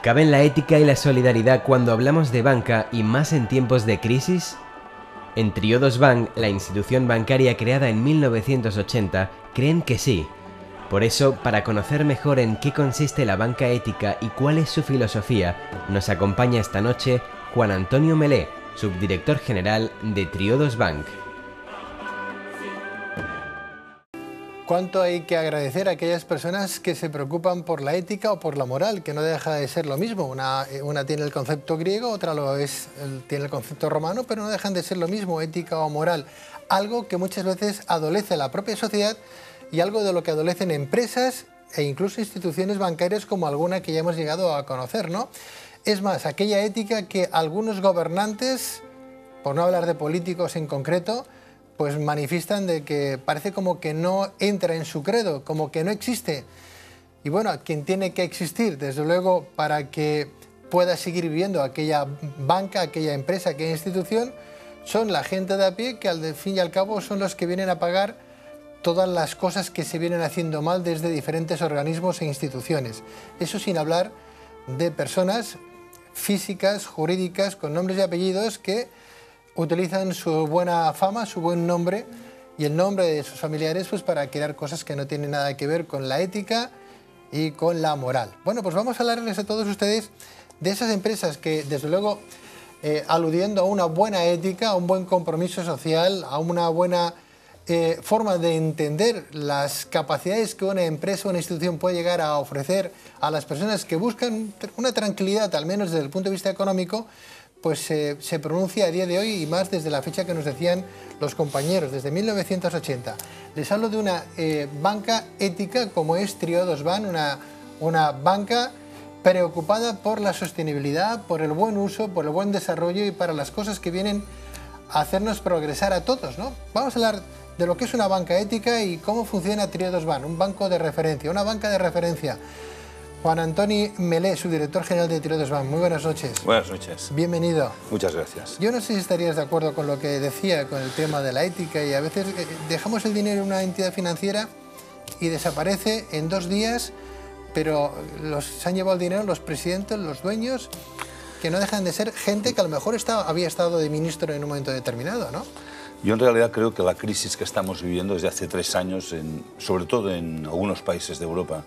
¿Caben la ética y la solidaridad cuando hablamos de banca y más en tiempos de crisis? En Triodos Bank, la institución bancaria creada en 1980, creen que sí. Por eso, para conocer mejor en qué consiste la banca ética y cuál es su filosofía, nos acompaña esta noche Juan Antonio Melé, subdirector general de Triodos Bank. ¿Cuánto hay que agradecer a aquellas personas que se preocupan por la ética o por la moral, que no deja de ser lo mismo? Una tiene el concepto griego, otra tiene el concepto romano, pero no dejan de ser lo mismo, ética o moral. Algo que muchas veces adolece la propia sociedad y algo de lo que adolecen empresas e incluso instituciones bancarias como alguna que ya hemos llegado a conocer, ¿no? Es más, aquella ética que algunos gobernantes, por no hablar de políticos en concreto, pues manifiestan de que parece como que no entra en su credo, como que no existe. Y bueno, quien tiene que existir, desde luego, para que pueda seguir viviendo aquella banca, aquella empresa, aquella institución, son la gente de a pie, que al fin y al cabo son los que vienen a pagar todas las cosas que se vienen haciendo mal desde diferentes organismos e instituciones. Eso sin hablar de personas físicas, jurídicas, con nombres y apellidos que utilizan su buena fama, su buen nombre y el nombre de sus familiares pues para crear cosas que no tienen nada que ver con la ética y con la moral. Bueno, pues vamos a hablarles a todos ustedes de esas empresas que, desde luego, aludiendo a una buena ética, a un buen compromiso social, a una buena forma de entender las capacidades que una empresa o una institución puede llegar a ofrecer a las personas que buscan una tranquilidad, al menos desde el punto de vista económico, pues se pronuncia a día de hoy y más desde la fecha que nos decían los compañeros, desde 1980. Les hablo de una banca ética como es Triodos Bank, una banca preocupada por la sostenibilidad, por el buen uso, por el buen desarrollo y para las cosas que vienen a hacernos progresar a todos, ¿no? Vamos a hablar de lo que es una banca ética y cómo funciona Triodos Bank, un banco de referencia, una banca de referencia. Juan Antonio Melé, subdirector general de Triodos Bank. Muy buenas noches. Buenas noches. Bienvenido. Muchas gracias. Yo no sé si estarías de acuerdo con lo que decía, con el tema de la ética, y a veces dejamos el dinero en una entidad financiera y desaparece en 2 días, pero se han llevado el dinero los presidentes, los dueños, que no dejan de ser gente que a lo mejor había estado de ministro en un momento determinado, ¿no? Yo en realidad creo que la crisis que estamos viviendo desde hace 3 años, sobre todo en algunos países de Europa,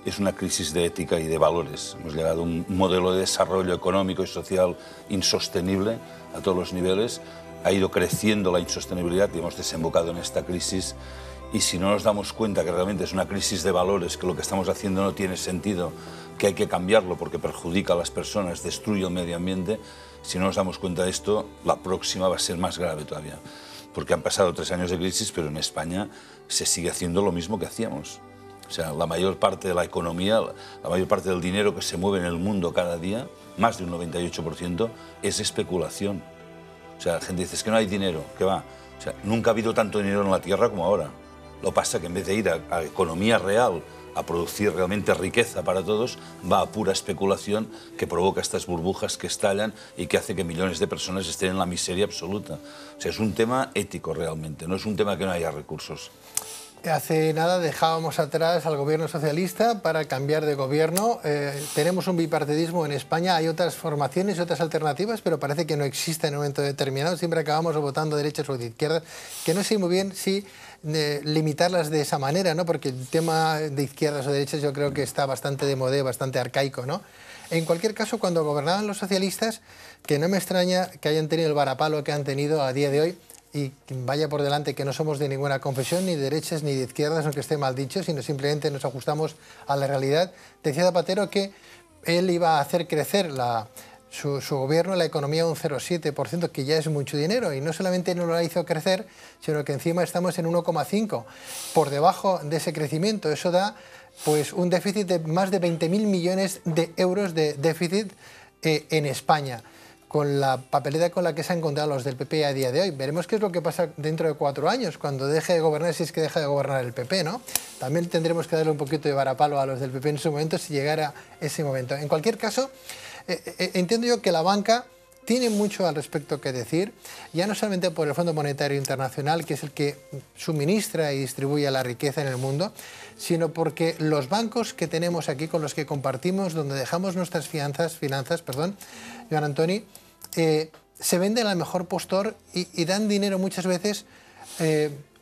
es una crisis de ética y de valores. Hemos llegado a un modelo de desarrollo económico y social insostenible a todos los niveles. Ha ido creciendo la insostenibilidad y hemos desembocado en esta crisis. Y si no nos damos cuenta que realmente es una crisis de valores, que lo que estamos haciendo no tiene sentido, que hay que cambiarlo porque perjudica a las personas, destruye el medio ambiente, si no nos damos cuenta de esto, la próxima va a ser más grave todavía. Porque han pasado 3 años de crisis, pero en España se sigue haciendo lo mismo que hacíamos. O sea, la mayor parte de la economía, la mayor parte del dinero que se mueve en el mundo cada día, más de un 98%, es especulación. O sea, la gente dice, es que no hay dinero, ¿qué va? O sea, nunca ha habido tanto dinero en la tierra como ahora. Lo que pasa es que en vez de ir a economía real, a producir realmente riqueza para todos, va a pura especulación que provoca estas burbujas que estallan y que hace que millones de personas estén en la miseria absoluta. O sea, es un tema ético realmente, no es un tema que no haya recursos. Hace nada dejábamos atrás al gobierno socialista para cambiar de gobierno. Tenemos un bipartidismo en España, hay otras formaciones y otras alternativas, pero parece que no existe en un momento determinado. Siempre acabamos votando derechas o de izquierdas, que no sé muy bien si limitarlas de esa manera, ¿no? Porque el tema de izquierdas o derechas yo creo que está bastante de moda, bastante arcaico, ¿no? En cualquier caso, cuando gobernaban los socialistas, que no me extraña que hayan tenido el varapalo que han tenido a día de hoy, y vaya por delante que no somos de ninguna confesión, ni de derechas ni de izquierdas, aunque esté mal dicho, sino simplemente nos ajustamos a la realidad. Decía Zapatero que él iba a hacer crecer su gobierno, la economía un 0,7%, que ya es mucho dinero, y no solamente no lo hizo crecer, sino que encima estamos en 1,5%, por debajo de ese crecimiento. Eso da pues un déficit de más de 20.000 millones de euros de déficit en España, con la papeleta con la que se han encontrado los del PP a día de hoy. Veremos qué es lo que pasa dentro de 4 años, cuando deje de gobernar, si es que deja de gobernar el PP, ¿no? También tendremos que darle un poquito de varapalo a los del PP en su momento, si llegara ese momento. En cualquier caso, entiendo yo que la banca tiene mucho al respecto que decir, ya no solamente por el Fondo Monetario Internacional, que es el que suministra y distribuye la riqueza en el mundo, sino porque los bancos que tenemos aquí, con los que compartimos, donde dejamos nuestras finanzas, Joan Antoni, se venden al mejor postor y dan dinero muchas veces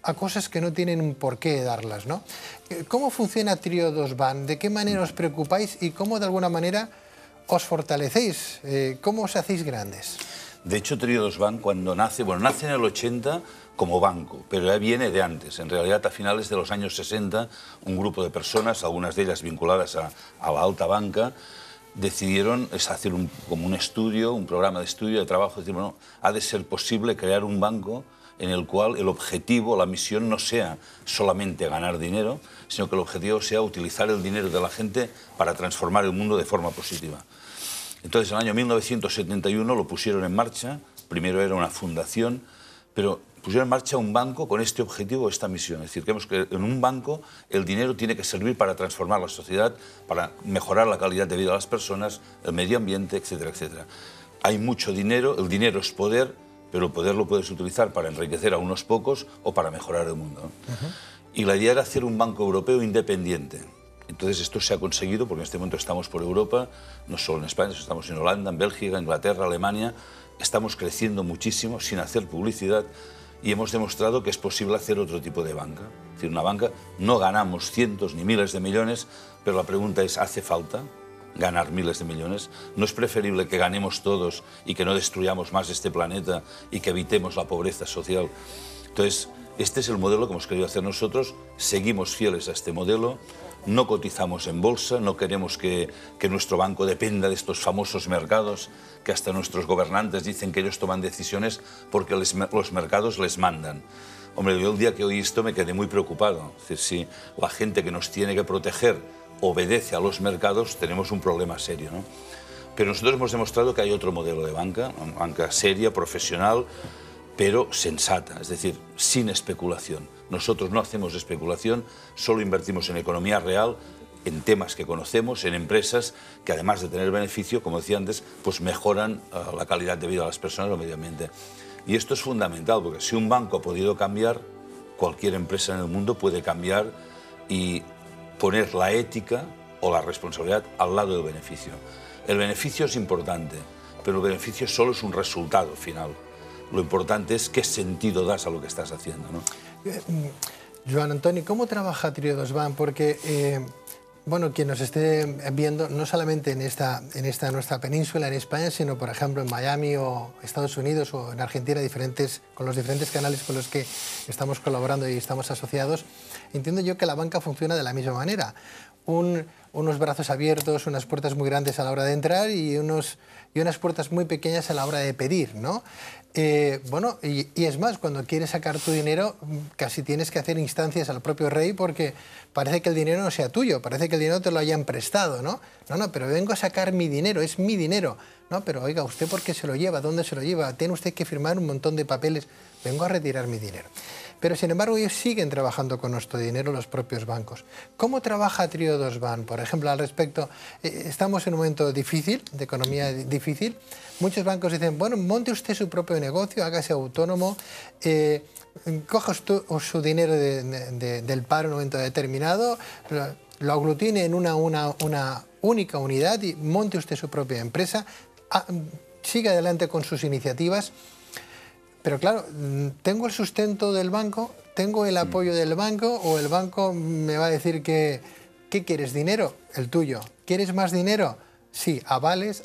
a cosas que no tienen un porqué darlas, ¿no? ¿Cómo funciona Triodos Bank? ¿De qué manera os preocupáis y cómo de alguna manera os fortalecéis? ¿Cómo os hacéis grandes? De hecho, Triodos Bank, cuando nace, bueno, nace en el 80 como banco, pero ya viene de antes. En realidad, a finales de los años 60, un grupo de personas, algunas de ellas vinculadas a la alta banca, decidieron hacer como un estudio, un programa de estudio, de trabajo, decir, bueno, ha de ser posible crear un banco en el cual el objetivo, la misión no sea solamente ganar dinero, sino que el objetivo sea utilizar el dinero de la gente para transformar el mundo de forma positiva. Entonces, en el año 1971 lo pusieron en marcha. Primero era una fundación, pero pusieron en marcha un banco con este objetivo, esta misión. Es decir, que en un banco el dinero tiene que servir para transformar la sociedad, para mejorar la calidad de vida de las personas, el medio ambiente, etcétera, etcétera. Hay mucho dinero, el dinero es poder, pero el poder lo puedes utilizar para enriquecer a unos pocos o para mejorar el mundo, ¿no? Y la idea era hacer un banco europeo independiente. Entonces esto se ha conseguido porque en este momento estamos por Europa, no solo en España, estamos en Holanda, en Bélgica, Inglaterra, Alemania. Estamos creciendo muchísimo sin hacer publicidad y hemos demostrado que es posible hacer otro tipo de banca. Es decir, una banca, no ganamos cientos ni miles de millones, pero la pregunta es, ¿hace falta ganar miles de millones? ¿No es preferible que ganemos todos y que no destruyamos más este planeta y que evitemos la pobreza social? Entonces, este es el modelo que hemos querido hacer nosotros, seguimos fieles a este modelo, no cotizamos en bolsa, no queremos que nuestro banco dependa de estos famosos mercados, que hasta nuestros gobernantes dicen que ellos toman decisiones porque los mercados les mandan. Hombre, yo el día que oí esto me quedé muy preocupado. Es decir, si la gente que nos tiene que proteger obedece a los mercados, tenemos un problema serio, ¿no? Pero nosotros hemos demostrado que hay otro modelo de banca, una banca seria, profesional, pero sensata, es decir, sin especulación. Nosotros no hacemos especulación, solo invertimos en economía real, en temas que conocemos, en empresas que además de tener beneficio, como decía antes, pues mejoran la calidad de vida de las personas o el medio ambiente. Y esto es fundamental, porque si un banco ha podido cambiar, cualquier empresa en el mundo puede cambiar y poner la ética o la responsabilidad al lado del beneficio. El beneficio es importante, pero el beneficio solo es un resultado final. Lo importante es qué sentido das a lo que estás haciendo, ¿no? Joan Antoni, ¿cómo trabaja Triodos Bank? Porque, bueno, quien nos esté viendo, no solamente en esta nuestra península, en España, sino, por ejemplo, en Miami o Estados Unidos o en Argentina, con los diferentes canales con los que estamos colaborando y estamos asociados, entiendo yo que la banca funciona de la misma manera. Unos brazos abiertos, unas puertas muy grandes a la hora de entrar y unas puertas muy pequeñas a la hora de pedir, ¿no? Bueno, y es más, cuando quieres sacar tu dinero, casi tienes que hacer instancias al propio rey porque parece que el dinero no sea tuyo, parece que el dinero te lo hayan prestado, ¿no? No, pero vengo a sacar mi dinero, es mi dinero. No, pero oiga, ¿usted por qué se lo lleva? ¿Dónde se lo lleva? Tiene usted que firmar un montón de papeles. Vengo a retirar mi dinero. Pero, sin embargo, ellos siguen trabajando con nuestro dinero, los propios bancos. ¿Cómo trabaja Triodos Bank? Por ejemplo, al respecto, estamos en un momento difícil, de economía difícil. Muchos bancos dicen, bueno, monte usted su propio negocio, hágase autónomo, coja su dinero del paro en un momento determinado, lo aglutine en una única unidad y monte usted su propia empresa, siga adelante con sus iniciativas. Pero claro, ¿tengo el sustento del banco? ¿Tengo el apoyo del banco? ¿O el banco me va a decir que ¿qué quieres? ¿Dinero? El tuyo. ¿Quieres más dinero? Sí, avales,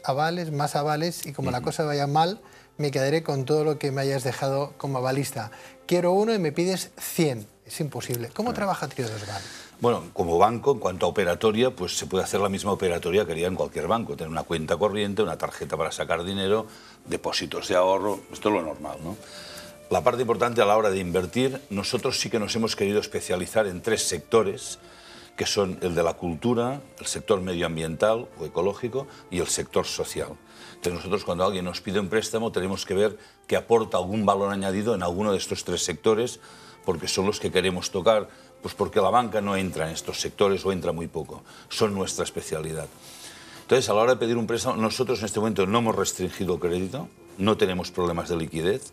más avales, y como la cosa vaya mal, me quedaré con todo lo que me hayas dejado como avalista. Quiero 1 y me pides 100. Es imposible. ¿Cómo trabaja Triodos Bank? Bueno, como banco, en cuanto a operatoria, pues se puede hacer la misma operatoria que haría en cualquier banco. Tener una cuenta corriente, una tarjeta para sacar dinero, depósitos de ahorro, esto es lo normal, ¿no? La parte importante a la hora de invertir, nosotros sí que nos hemos querido especializar en 3 sectores, que son el de la cultura, el sector medioambiental o ecológico y el sector social. Entonces nosotros cuando alguien nos pide un préstamo tenemos que ver que aporta algún valor añadido en alguno de estos 3 sectores, porque son los que queremos tocar, pues porque la banca no entra en estos sectores o entra muy poco. Son nuestra especialidad. Entonces, a la hora de pedir un préstamo, nosotros en este momento no hemos restringido el crédito, no tenemos problemas de liquidez,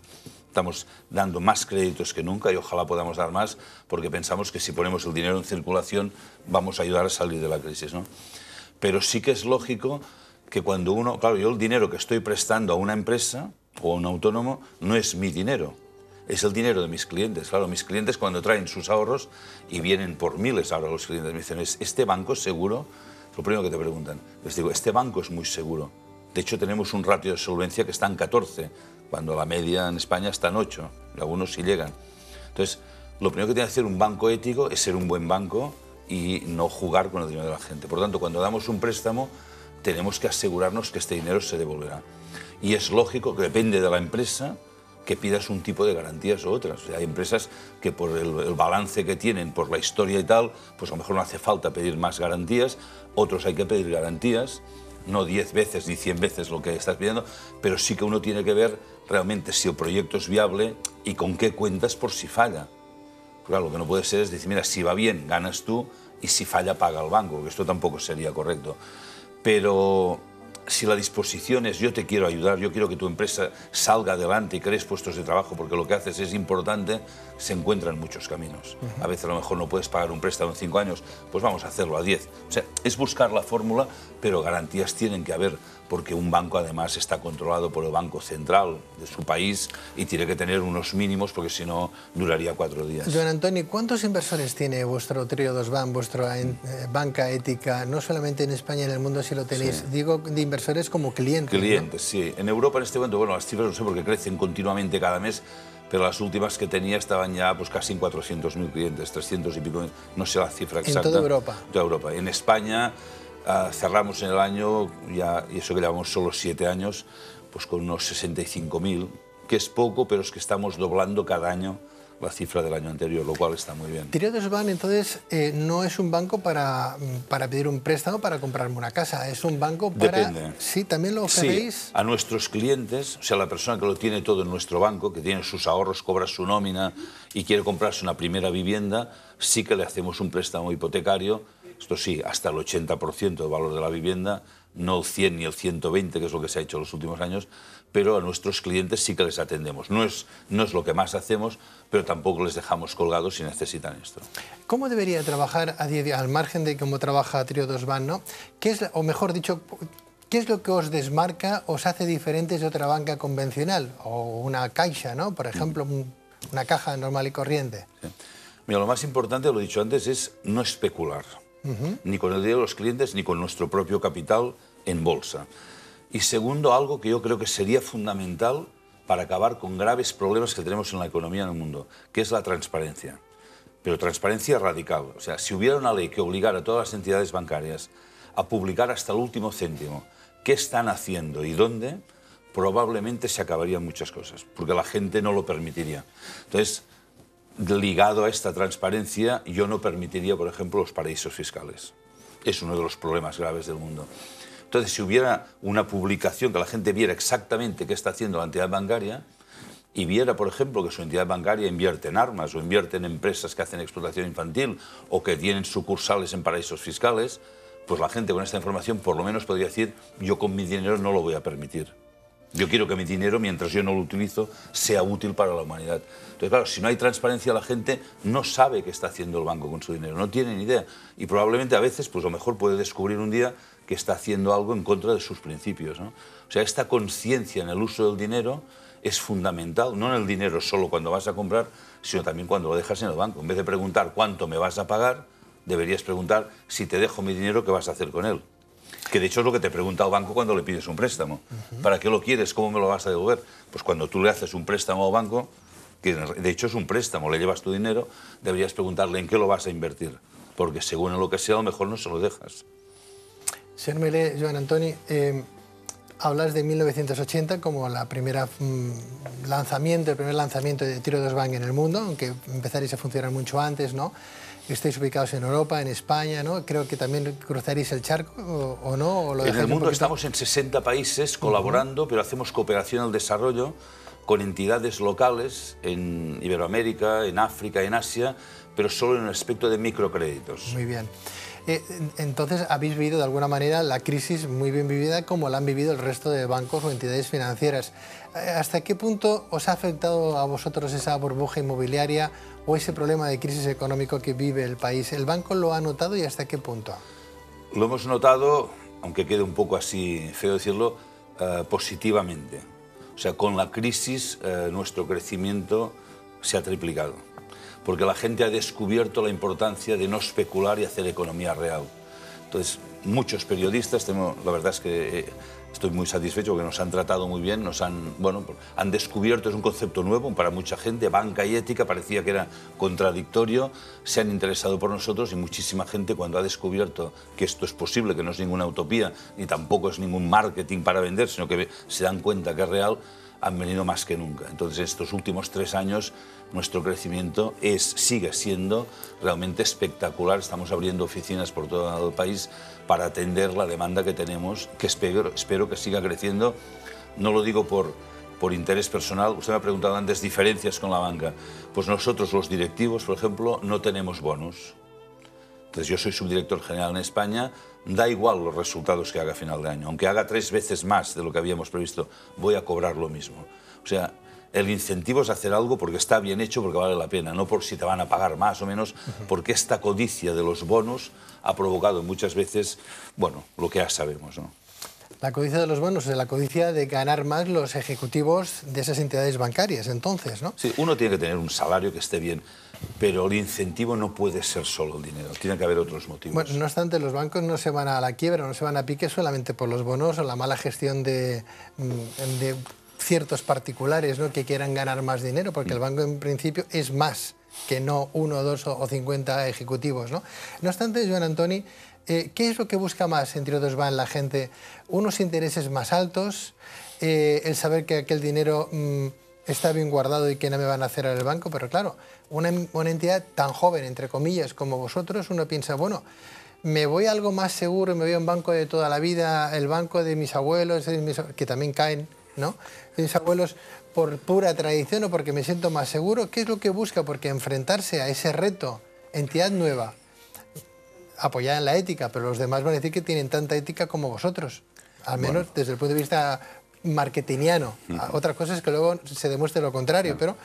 estamos dando más créditos que nunca y ojalá podamos dar más, porque pensamos que si ponemos el dinero en circulación vamos a ayudar a salir de la crisis, ¿no? Pero sí que es lógico que cuando uno... Claro, yo el dinero que estoy prestando a una empresa o a un autónomo no es mi dinero, es el dinero de mis clientes. Claro, mis clientes cuando traen sus ahorros, y vienen por miles ahora los clientes, me dicen, ¿este banco es seguro? Lo primero que te preguntan, les digo, este banco es muy seguro. De hecho, tenemos un ratio de solvencia que está en 14, cuando la media en España está en 8, y algunos sí llegan. Entonces, lo primero que tiene que hacer un banco ético es ser un buen banco y no jugar con el dinero de la gente. Por lo tanto, cuando damos un préstamo, tenemos que asegurarnos que este dinero se devolverá. Y es lógico que depende de la empresa que pidas un tipo de garantías u otras. O sea, hay empresas que por el balance que tienen, por la historia y tal, pues a lo mejor no hace falta pedir más garantías, otros hay que pedir garantías, no 10 veces ni 100 veces lo que estás pidiendo, pero sí que uno tiene que ver realmente si el proyecto es viable y con qué cuentas por si falla. Claro, lo que no puede ser es decir, mira, si va bien, ganas tú, y si falla, paga el banco, que esto tampoco sería correcto. Pero si la disposición es yo te quiero ayudar, yo quiero que tu empresa salga adelante y crees puestos de trabajo porque lo que haces es importante, se encuentran muchos caminos. A veces a lo mejor no puedes pagar un préstamo en 5 años, pues vamos a hacerlo a 10. O sea, es buscar la fórmula, pero garantías tienen que haber, porque un banco además está controlado por el Banco Central de su país y tiene que tener unos mínimos porque si no duraría 4 días. Joan Antoni, ¿cuántos inversores tiene vuestro Triodos Bank, vuestra banca ética, no solamente en España, en el mundo si lo tenéis? Sí. Digo de inversores como clientes. Clientes, ¿no? sí. En Europa en este momento, bueno, las cifras no sé porque crecen continuamente cada mes, pero las últimas que tenía estaban ya pues casi en 400.000 clientes, 300 y pico, no sé la cifra exacta. ¿En toda Europa? En toda Europa. En España cerramos en el año, ya, y eso que llevamos solo 7 años, pues con unos 65.000, que es poco, pero es que estamos doblando cada año la cifra del año anterior, lo cual está muy bien. Triodos Bank, entonces, no es un banco para pedir un préstamo para comprarme una casa, es un banco para... Depende. Sí, también lo ofrecéis. Sí, a nuestros clientes, o sea, la persona que lo tiene todo en nuestro banco, que tiene sus ahorros, cobra su nómina y quiere comprarse una primera vivienda, sí que le hacemos un préstamo hipotecario, esto sí, hasta el 80% del valor de la vivienda, no el 100 ni el 120, que es lo que se ha hecho en los últimos años, pero a nuestros clientes sí que les atendemos. No es lo que más hacemos, pero tampoco les dejamos colgados si necesitan esto. ¿Cómo debería trabajar al margen de cómo trabaja Triodos Bank, ¿no? ¿Qué es, o mejor dicho, qué es lo que os desmarca, os hace diferentes de otra banca convencional o una caixa, ¿no? Por ejemplo, una caja normal y corriente. Sí. Mira, lo más importante, lo he dicho antes, es no especular. Ni con el dinero de los clientes, ni con nuestro propio capital en bolsa. Y segundo, algo que yo creo que sería fundamental para acabar con graves problemas que tenemos en la economía en el mundo, que es la transparencia. Pero transparencia radical. O sea, si hubiera una ley que obligara a todas las entidades bancarias a publicar hasta el último céntimo qué están haciendo y dónde, probablemente se acabarían muchas cosas, porque la gente no lo permitiría. Entonces, ligado a esta transparencia, yo no permitiría, por ejemplo, los paraísos fiscales. Es uno de los problemas graves del mundo. Entonces, si hubiera una publicación que la gente viera exactamente qué está haciendo la entidad bancaria y viera, por ejemplo, que su entidad bancaria invierte en armas o invierte en empresas que hacen explotación infantil o que tienen sucursales en paraísos fiscales, pues la gente con esta información por lo menos podría decir, yo con mi dinero no lo voy a permitir. Yo quiero que mi dinero, mientras yo no lo utilizo, sea útil para la humanidad. Entonces, claro, si no hay transparencia, la gente no sabe qué está haciendo el banco con su dinero, no tiene ni idea. Y probablemente a veces, pues a lo mejor puede descubrir un día que está haciendo algo en contra de sus principios, ¿no? O sea, esta conciencia en el uso del dinero es fundamental, no en el dinero solo cuando vas a comprar, sino también cuando lo dejas en el banco. En vez de preguntar cuánto me vas a pagar, deberías preguntar si te dejo mi dinero, ¿qué vas a hacer con él? Que de hecho es lo que te pregunta el banco cuando le pides un préstamo. ¿Para qué lo quieres? ¿Cómo me lo vas a devolver? Pues cuando tú le haces un préstamo al banco, que de hecho es un préstamo, le llevas tu dinero, deberías preguntarle en qué lo vas a invertir. Porque según en lo que sea, a lo mejor no se lo dejas. Señor Melé, Joan Antoni, hablas de 1980 como el primer lanzamiento de Triodos Bank en el mundo, aunque empezaréis a funcionar mucho antes, ¿no? Estáis ubicados en Europa, en España, ¿no? Creo que también cruzaréis el charco, ¿o no? ¿O lo en el mundo estamos en 60 países colaborando, pero hacemos cooperación al desarrollo con entidades locales en Iberoamérica, en África, en Asia, pero solo en el aspecto de microcréditos. Muy bien. Entonces habéis vivido de alguna manera la crisis muy bien vivida como la han vivido el resto de bancos o entidades financieras. ¿Hasta qué punto os ha afectado a vosotros esa burbuja inmobiliaria o ese problema de crisis económico que vive el país? ¿El banco lo ha notado y hasta qué punto? Lo hemos notado, aunque quede un poco así feo decirlo, positivamente. O sea, con la crisis nuestro crecimiento se ha triplicado, porque la gente ha descubierto la importancia de no especular y hacer economía real. Entonces, muchos periodistas, la verdad es que estoy muy satisfecho porque nos han tratado muy bien, han descubierto, es un concepto nuevo para mucha gente, banca y ética, parecía que era contradictorio, se han interesado por nosotros y muchísima gente cuando ha descubierto que esto es posible, que no es ninguna utopía, ni tampoco es ningún marketing para vender, sino que se dan cuenta que es real, han venido más que nunca. Entonces, estos últimos 3 años, nuestro crecimiento sigue siendo realmente espectacular. Estamos abriendo oficinas por todo el país para atender la demanda que tenemos, que espero que siga creciendo. No lo digo por interés personal. Usted me ha preguntado antes diferencias con la banca. Pues nosotros, los directivos, por ejemplo, no tenemos bonos. Entonces, yo soy subdirector general en España, da igual los resultados que haga a final de año. Aunque haga 3 veces más de lo que habíamos previsto, voy a cobrar lo mismo. O sea, el incentivo es hacer algo porque está bien hecho, porque vale la pena, no por si te van a pagar más o menos, porque esta codicia de los bonos ha provocado muchas veces, bueno, lo que ya sabemos, ¿no? La codicia de los bonos es la codicia de ganar más los ejecutivos de esas entidades bancarias, entonces, ¿no? Sí, uno tiene que tener un salario que esté bien, pero el incentivo no puede ser solo el dinero, tiene que haber otros motivos. Bueno, no obstante, los bancos no se van a la quiebra, no se van a pique solamente por los bonos o la mala gestión de ciertos particulares, ¿no?, que quieran ganar más dinero, porque el banco en principio es más que no 1, 2 o 50 ejecutivos, ¿no? No obstante, Joan Antoni, ¿qué es lo que busca más en Trio 2 Bank la gente? ¿Unos intereses más altos? ¿El saber que aquel dinero está bien guardado y que no me van a hacer al banco? Pero claro, una entidad tan joven, entre comillas, como vosotros, uno piensa, bueno, me voy a algo más seguro, me voy a un banco de toda la vida, el banco de mis abuelos, que también caen, ¿no?, de mis abuelos, por pura tradición o porque me siento más seguro. ¿Qué es lo que busca? Porque enfrentarse a ese reto, entidad nueva, apoyada en la ética, pero los demás van a decir que tienen tanta ética como vosotros, al menos desde el punto de vista marketingiano. Otra cosa es que luego se demuestre lo contrario, pero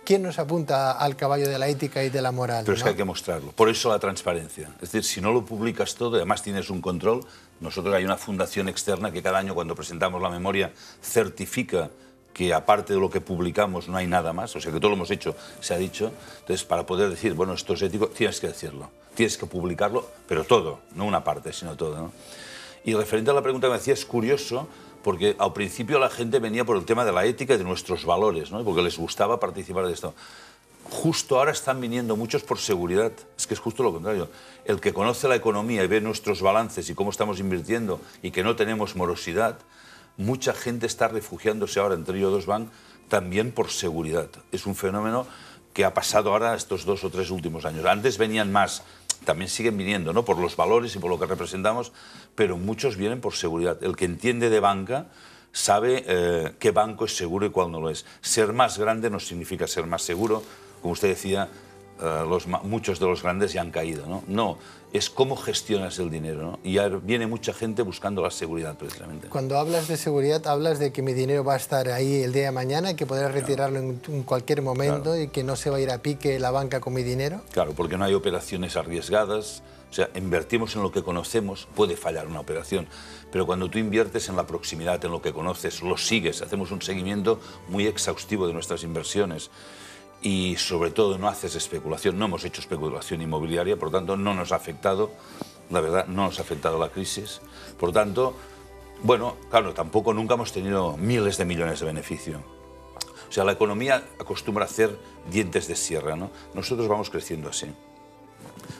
¿quién nos apunta al caballo de la ética y de la moral? Pero es que hay que mostrarlo. Por eso la transparencia. Es decir, si no lo publicas todo y además tienes un control, nosotros hay una fundación externa que cada año cuando presentamos la memoria certifica que aparte de lo que publicamos no hay nada más, o sea que todo lo hemos hecho, se ha dicho. Entonces, para poder decir, bueno, esto es ético, tienes que decirlo, tienes que publicarlo, pero todo, no una parte, sino todo, ¿no? Y referente a la pregunta que me hacía, es curioso, porque al principio la gente venía por el tema de la ética y de nuestros valores, ¿no?, porque les gustaba participar de esto. Justo ahora están viniendo muchos por seguridad, es que es justo lo contrario. El que conoce la economía y ve nuestros balances y cómo estamos invirtiendo y que no tenemos morosidad, mucha gente está refugiándose ahora en Trio 2 Bank también por seguridad. Es un fenómeno que ha pasado ahora estos 2 o 3 últimos años. Antes venían más, también siguen viniendo, ¿no?, por los valores y por lo que representamos, pero muchos vienen por seguridad. El que entiende de banca sabe qué banco es seguro y cuál no lo es. Ser más grande no significa ser más seguro. Como usted decía, muchos de los grandes ya han caído, ¿no? No, es cómo gestionas el dinero, ¿no? Y ya viene mucha gente buscando la seguridad, precisamente. Cuando hablas de seguridad, hablas de que mi dinero va a estar ahí el día de mañana, que podrás retirarlo en cualquier momento, y que no se va a ir a pique la banca con mi dinero. Claro, porque no hay operaciones arriesgadas. O sea, invertimos en lo que conocemos, puede fallar una operación, pero cuando tú inviertes en la proximidad, en lo que conoces, lo sigues, hacemos un seguimiento muy exhaustivo de nuestras inversiones. Y sobre todo no haces especulación, no hemos hecho especulación inmobiliaria, por tanto no nos ha afectado, la verdad, no nos ha afectado la crisis. Por tanto, bueno, claro, tampoco nunca hemos tenido miles de millones de beneficio. O sea, la economía acostumbra a hacer dientes de sierra, ¿no? Nosotros vamos creciendo así,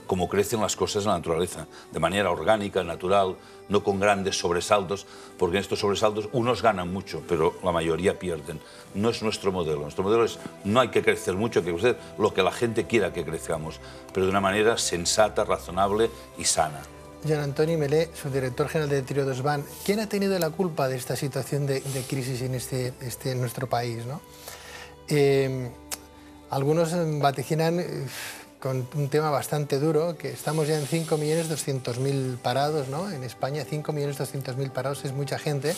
como crecen las cosas en la naturaleza, de manera orgánica, natural, no con grandes sobresaltos, porque en estos sobresaltos unos ganan mucho, pero la mayoría pierden. No es nuestro modelo. Nuestro modelo es, no hay que crecer mucho, hay que crecer lo que la gente quiera que crezcamos, pero de una manera sensata, razonable y sana. Joan Antoni Melé, subdirector general de Trio 2 Bank, ¿quién ha tenido la culpa de esta situación de crisis en nuestro país, ¿no? Algunos vaticinan con un tema bastante duro, que estamos ya en 5.200.000 parados, ¿no? En España 5.200.000 parados es mucha gente.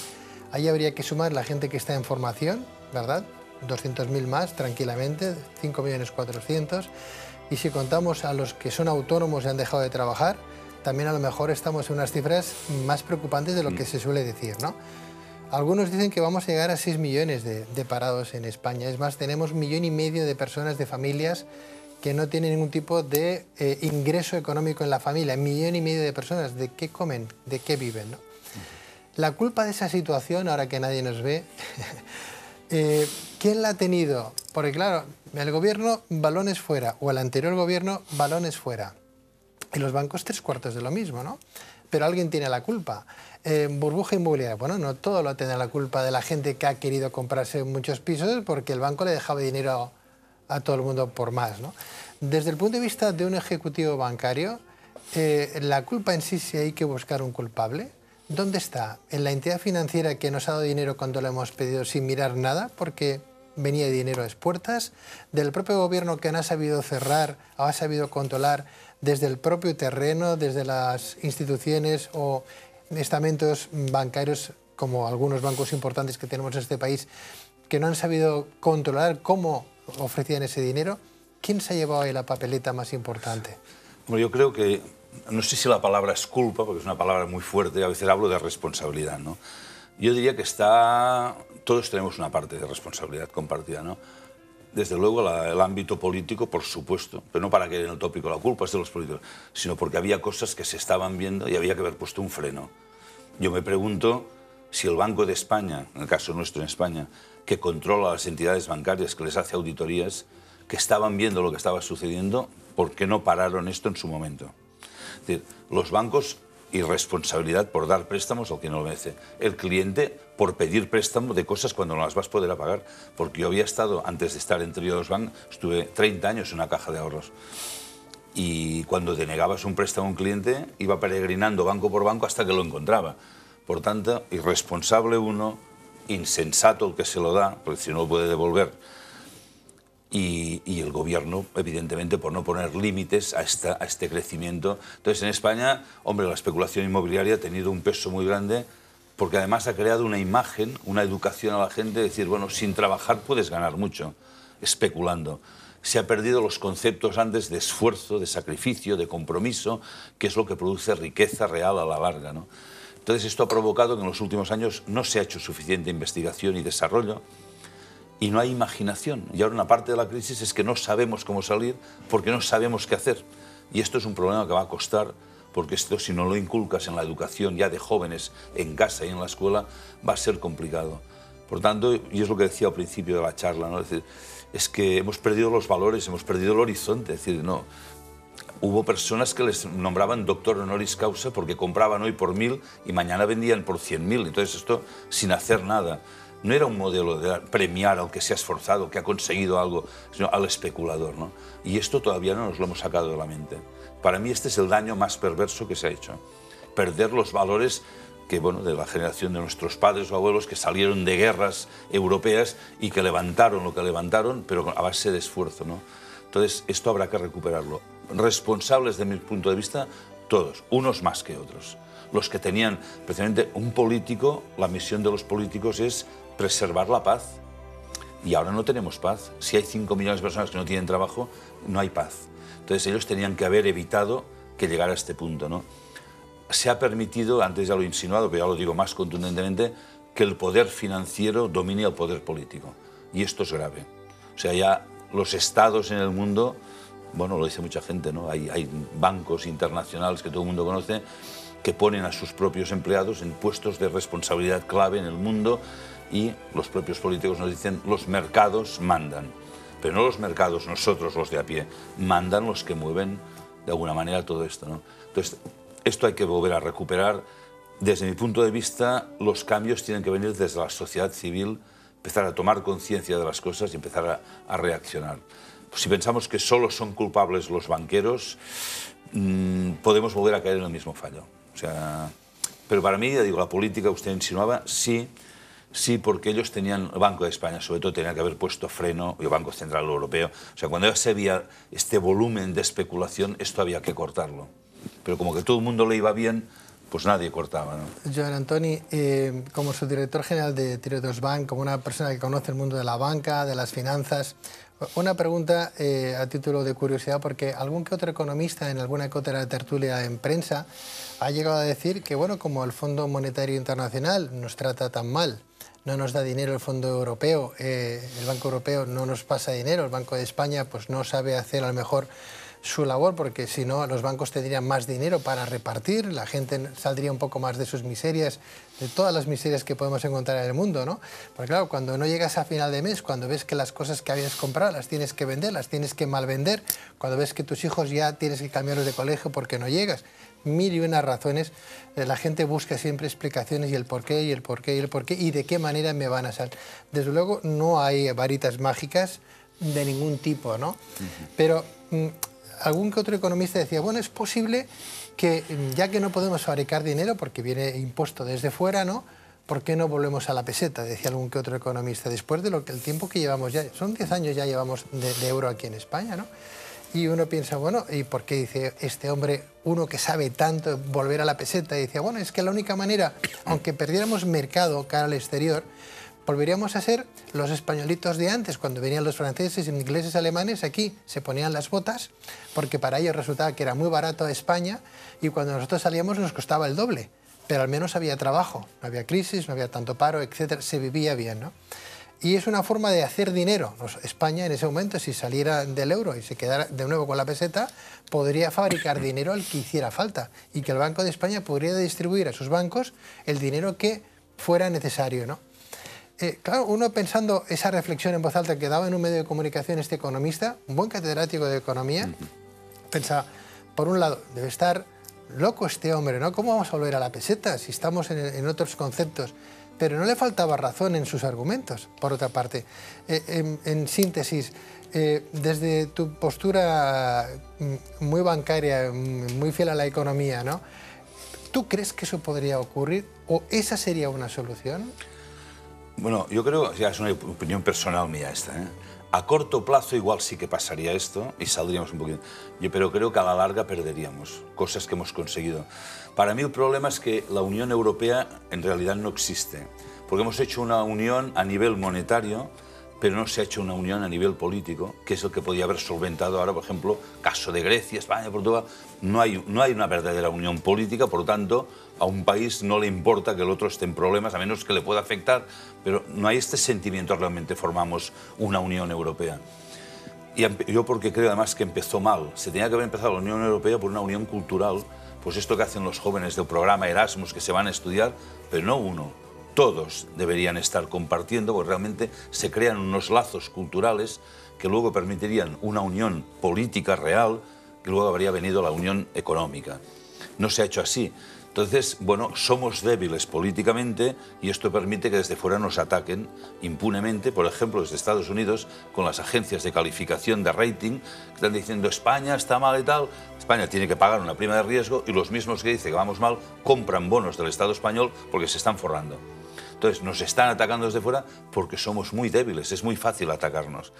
Ahí habría que sumar la gente que está en formación, ¿verdad? 200.000 más tranquilamente, 5.400.000. Y si contamos a los que son autónomos y han dejado de trabajar, también a lo mejor estamos en unas cifras más preocupantes de lo que se suele decir, ¿no? Algunos dicen que vamos a llegar a 6 millones de parados en España. Es más, tenemos 1,5 millones de personas, de familias, que no tienen ningún tipo de ingreso económico en la familia. 1,5 millones de personas, ¿de qué comen? ¿De qué viven? ¿No? La culpa de esa situación, ahora que nadie nos ve, ¿quién la ha tenido? Porque claro, el gobierno, balones fuera, o el anterior gobierno, balones fuera. Y los bancos 3/4 de lo mismo, ¿no? Pero alguien tiene la culpa. Burbuja inmobiliaria, bueno, no todo lo tiene la culpa de la gente que ha querido comprarse muchos pisos porque el banco le dejaba dinero a todo el mundo por más, ¿no? Desde el punto de vista de un ejecutivo bancario, la culpa en sí, si hay que buscar un culpable, ¿dónde está? ¿En la entidad financiera que nos ha dado dinero cuando lo hemos pedido sin mirar nada porque venía dinero a expuertas? ¿Del propio gobierno que no ha sabido cerrar o ha sabido controlar desde el propio terreno, desde las instituciones o estamentos bancarios, como algunos bancos importantes que tenemos en este país, que no han sabido controlar cómo ofrecían ese dinero? ¿Quién se ha llevado ahí la papeleta más importante? Bueno, yo creo que, no sé si la palabra es culpa, porque es una palabra muy fuerte, a veces hablo de responsabilidad, ¿no? Yo diría que todos tenemos una parte de responsabilidad compartida, ¿no? Desde luego el ámbito político, por supuesto, pero no para que en el tópico la culpa es de los políticos, sino porque había cosas que se estaban viendo y había que haber puesto un freno. Yo me pregunto si el Banco de España, en el caso nuestro en España, que controla a las entidades bancarias, que les hace auditorías, que estaban viendo lo que estaba sucediendo, ¿por qué no pararon esto en su momento? Es decir, los bancos, irresponsabilidad por dar préstamos al que no lo merece. El cliente por pedir préstamo de cosas cuando no las vas a poder pagar. Porque yo había estado, antes de estar en Triodos Bank, estuve 30 años en una caja de ahorros. Y cuando denegabas un préstamo a un cliente, iba peregrinando banco por banco hasta que lo encontraba. Por tanto, irresponsable uno, insensato el que se lo da, porque si no lo puede devolver. Y el gobierno, evidentemente, por no poner límites a este crecimiento. Entonces, en España, hombre, la especulación inmobiliaria ha tenido un peso muy grande porque además ha creado una imagen, una educación a la gente, de decir, bueno, sin trabajar puedes ganar mucho, especulando. Se ha perdido los conceptos antes de esfuerzo, de sacrificio, de compromiso, que es lo que produce riqueza real a la larga, ¿no? Entonces, esto ha provocado que en los últimos años no se ha hecho suficiente investigación y desarrollo, y no hay imaginación. Y ahora una parte de la crisis es que no sabemos cómo salir porque no sabemos qué hacer. Y esto es un problema que va a costar, porque esto, si no lo inculcas en la educación ya de jóvenes, en casa y en la escuela, va a ser complicado. Por tanto, y es lo que decía al principio de la charla, ¿no? Es que hemos perdido los valores, hemos perdido el horizonte. Es decir, no. Hubo personas que les nombraban doctor honoris causa porque compraban hoy por 1.000 y mañana vendían por 100.000. Entonces esto sin hacer nada. No era un modelo de premiar al que se ha esforzado, que ha conseguido algo, sino al especulador, ¿no? Y esto todavía no nos lo hemos sacado de la mente. Para mí este es el daño más perverso que se ha hecho. Perder los valores que, bueno, de la generación de nuestros padres o abuelos que salieron de guerras europeas y que levantaron lo que levantaron, pero a base de esfuerzo, ¿no? Entonces, esto habrá que recuperarlo. Responsables, de mi punto de vista, todos, unos más que otros. Los que tenían, precisamente, un político, la misión de los políticos es preservar la paz. Y ahora no tenemos paz. Si hay 5 millones de personas que no tienen trabajo, no hay paz. Entonces ellos tenían que haber evitado que llegara a este punto, ¿no? Se ha permitido, antes ya lo he insinuado, pero ya lo digo más contundentemente, que el poder financiero domine al poder político. Y esto es grave. O sea, ya los estados en el mundo, bueno, lo dice mucha gente, ¿no? Hay bancos internacionales que todo el mundo conoce que ponen a sus propios empleados en puestos de responsabilidad clave en el mundo y los propios políticos nos dicen los mercados mandan. Pero no los mercados, nosotros los de a pie, mandan los que mueven de alguna manera todo esto, ¿no? Entonces, esto hay que volver a recuperar. Desde mi punto de vista, los cambios tienen que venir desde la sociedad civil, empezar a tomar conciencia de las cosas y empezar a reaccionar. Pues si pensamos que solo son culpables los banqueros, podemos volver a caer en el mismo fallo. O sea, pero para mí, ya digo, la política, usted insinuaba, sí, Sí, porque ellos tenían, el Banco de España sobre todo tenía que haber puesto freno, y el Banco Central Europeo. O sea, cuando ya se veía este volumen de especulación, esto había que cortarlo. Pero como que todo el mundo le iba bien, pues nadie cortaba, ¿no? Joan Antoni, como subdirector general de Triodos Bank, como una persona que conoce el mundo de la banca, de las finanzas, una pregunta a título de curiosidad, porque algún que otro economista en alguna que otra tertulia en prensa ha llegado a decir que, bueno, como el Fondo Monetario Internacional nos trata tan mal, no nos da dinero el Fondo Europeo, el Banco Europeo no nos pasa dinero, el Banco de España pues no sabe hacer a lo mejor su labor, porque si no los bancos tendrían más dinero para repartir, la gente saldría un poco más de sus miserias, de todas las miserias que podemos encontrar en el mundo, ¿no? Porque claro, cuando no llegas a final de mes, cuando ves que las cosas que habías comprado las tienes que vender, las tienes que malvender, cuando ves que tus hijos ya tienes que cambiarlos de colegio porque no llegas, mil y unas razones, la gente busca siempre explicaciones y el por qué, y el por qué, y el por qué, y de qué manera me van a salir. Desde luego no hay varitas mágicas de ningún tipo, ¿no? Pero algún que otro economista decía, bueno, es posible que ya que no podemos fabricar dinero porque viene impuesto desde fuera, ¿no? ¿Por qué no volvemos a la peseta? Decía algún que otro economista. Después de el tiempo que llevamos ya, son 10 años ya llevamos de euro aquí en España, ¿no? Y uno piensa, bueno, ¿y por qué dice este hombre, uno que sabe tanto, volver a la peseta? Y dice, bueno, es que la única manera, aunque perdiéramos mercado cara al exterior, volveríamos a ser los españolitos de antes, cuando venían los franceses, ingleses, alemanes, aquí se ponían las botas, porque para ellos resultaba que era muy barato España, y cuando nosotros salíamos nos costaba el doble, pero al menos había trabajo, no había crisis, no había tanto paro, etcétera, se vivía bien, ¿no? Y es una forma de hacer dinero. España en ese momento, si saliera del euro y se quedara de nuevo con la peseta, podría fabricar dinero al que hiciera falta, y que el Banco de España podría distribuir a sus bancos el dinero que fuera necesario, ¿no? Claro, uno pensando esa reflexión en voz alta que daba en un medio de comunicación este economista, un buen catedrático de economía, pensaba, por un lado, debe estar loco este hombre, ¿no? ¿Cómo vamos a volver a la peseta si estamos en otros conceptos? Pero no le faltaba razón en sus argumentos, por otra parte. En síntesis, desde tu postura muy bancaria, muy fiel a la economía, ¿no? ¿Tú crees que eso podría ocurrir o esa sería una solución? Bueno, yo creo, ya es una opinión personal mía esta, ¿eh? A corto plazo igual sí que pasaría esto y saldríamos un poquito, pero creo que a la larga perderíamos cosas que hemos conseguido. Para mí el problema es que la Unión Europea en realidad no existe, porque hemos hecho una unión a nivel monetario, pero no se ha hecho una unión a nivel político, que es el que podía haber solventado ahora, por ejemplo, caso de Grecia, España, Portugal. No hay una verdadera unión política, por lo tanto, a un país no le importa que el otro esté en problemas, a menos que le pueda afectar, pero no hay este sentimiento, realmente formamos una Unión Europea. Y yo porque creo además que empezó mal. Se tenía que haber empezado la Unión Europea por una unión cultural, pues esto que hacen los jóvenes del programa Erasmus, que se van a estudiar, pero no uno. Todos deberían estar compartiendo, porque realmente se crean unos lazos culturales que luego permitirían una unión política real, que luego habría venido la unión económica. No se ha hecho así. Entonces, bueno, somos débiles políticamente y esto permite que desde fuera nos ataquen impunemente, por ejemplo, desde Estados Unidos, con las agencias de calificación de rating, que están diciendo España está mal y tal. España tiene que pagar una prima de riesgo y los mismos que dicen que vamos mal compran bonos del Estado español porque se están forrando. Entonces, nos están atacando desde fuera porque somos muy débiles, es muy fácil atacarnos.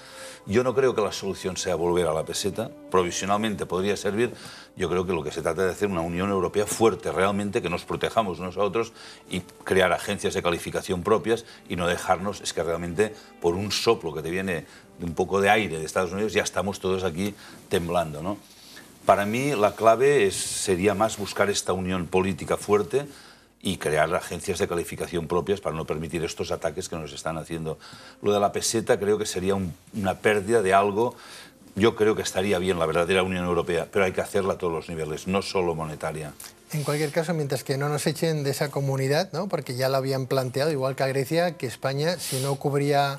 Yo no creo que la solución sea volver a la peseta, provisionalmente podría servir. Yo creo que lo que se trata de hacer una Unión Europea fuerte, realmente, que nos protejamos unos a otros y crear agencias de calificación propias y no dejarnos, es que realmente por un soplo que te viene de un poco de aire de Estados Unidos ya estamos todos aquí temblando, ¿no? Para mí la clave sería más buscar esta unión política fuerte y crear agencias de calificación propias para no permitir estos ataques que nos están haciendo. Lo de la peseta creo que sería una pérdida de algo. Yo creo que estaría bien la verdadera Unión Europea, pero hay que hacerla a todos los niveles, no solo monetaria. En cualquier caso, mientras que no nos echen de esa comunidad, ¿no? Porque ya lo habían planteado, igual que a Grecia, que España, si no cubría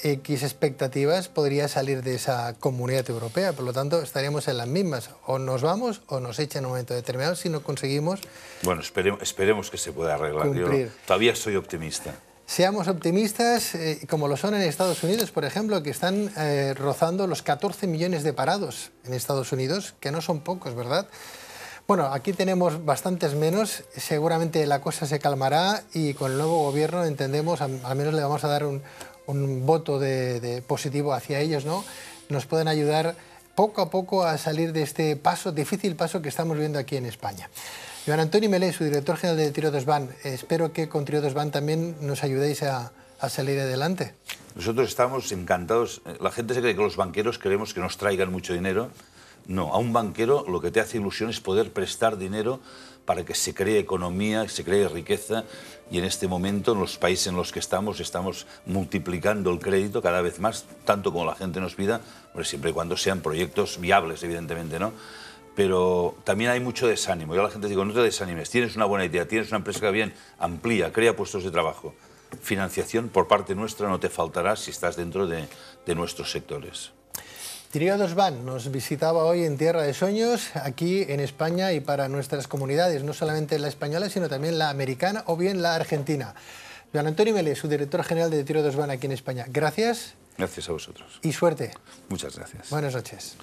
X expectativas, podría salir de esa comunidad europea. Por lo tanto, estaríamos en las mismas. O nos vamos o nos echan en un momento determinado si no conseguimos. Bueno, esperemos que se pueda arreglar. Cumplir. Yo todavía soy optimista. Seamos optimistas, como lo son en Estados Unidos, por ejemplo, que están rozando los 14 millones de parados en Estados Unidos, que no son pocos, ¿verdad? Bueno, aquí tenemos bastantes menos, seguramente la cosa se calmará y con el nuevo gobierno entendemos, al menos le vamos a dar un voto de positivo hacia ellos, ¿no? Nos pueden ayudar poco a poco a salir de este difícil paso que estamos viendo aquí en España. Joan Antoni Melé, su director general de Triodos Bank, espero que con Triodos Bank también nos ayudéis a salir adelante. Nosotros estamos encantados. La gente se cree que los banqueros queremos que nos traigan mucho dinero. No, a un banquero lo que te hace ilusión es poder prestar dinero para que se cree economía, se cree riqueza, y en este momento en los países en los que estamos multiplicando el crédito cada vez más, tanto como la gente nos pida, siempre y cuando sean proyectos viables, evidentemente, ¿no? Pero también hay mucho desánimo. Yo a la gente digo, no te desanimes, tienes una buena idea, tienes una empresa que va bien, amplía, crea puestos de trabajo. Financiación por parte nuestra no te faltará si estás dentro de nuestros sectores. Triodos Bank nos visitaba hoy en Tierra de Sueños, aquí en España y para nuestras comunidades, no solamente la española, sino también la americana o bien la argentina. Joan Antoni Melé, su director general de Triodos Bank aquí en España. Gracias. Gracias a vosotros. Y suerte. Muchas gracias. Buenas noches.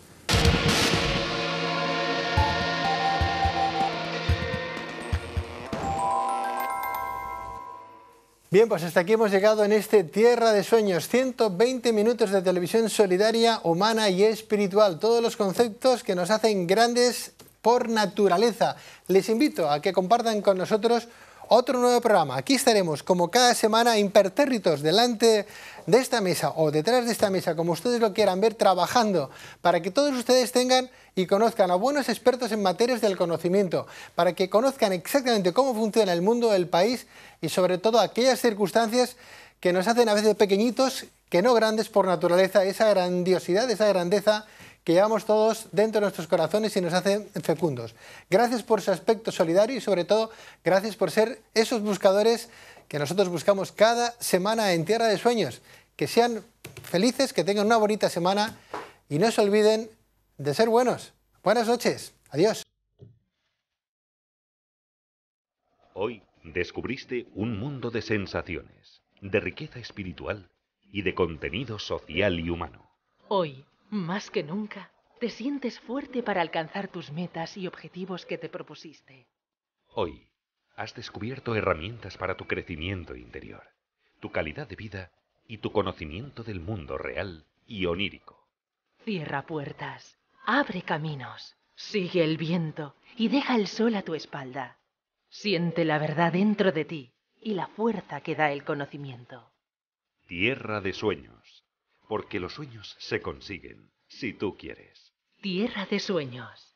Bien, pues hasta aquí hemos llegado en este Tierra de Sueños. 120 minutos de televisión solidaria, humana y espiritual. Todos los conceptos que nos hacen grandes por naturaleza. Les invito a que compartan con nosotros otro nuevo programa. Aquí estaremos como cada semana impertérritos delante de esta mesa o detrás de esta mesa, como ustedes lo quieran ver, trabajando para que todos ustedes tengan y conozcan a buenos expertos en materias del conocimiento, para que conozcan exactamente cómo funciona el mundo, el país y sobre todo aquellas circunstancias que nos hacen a veces pequeñitos, que no grandes por naturaleza, esa grandiosidad, esa grandeza que llevamos todos dentro de nuestros corazones y nos hacen fecundos. Gracias por su aspecto solidario y sobre todo gracias por ser esos buscadores que nosotros buscamos cada semana en Tierra de Sueños. Que sean felices, que tengan una bonita semana y no se olviden de ser buenos. Buenas noches. Adiós. Hoy descubriste un mundo de sensaciones, de riqueza espiritual y de contenido social y humano. Hoy, más que nunca, te sientes fuerte para alcanzar tus metas y objetivos que te propusiste. Hoy, has descubierto herramientas para tu crecimiento interior, tu calidad de vida y tu conocimiento del mundo real y onírico. Cierra puertas, abre caminos, sigue el viento y deja el sol a tu espalda. Siente la verdad dentro de ti y la fuerza que da el conocimiento. Tierra de Sueños, porque los sueños se consiguen si tú quieres. Tierra de Sueños.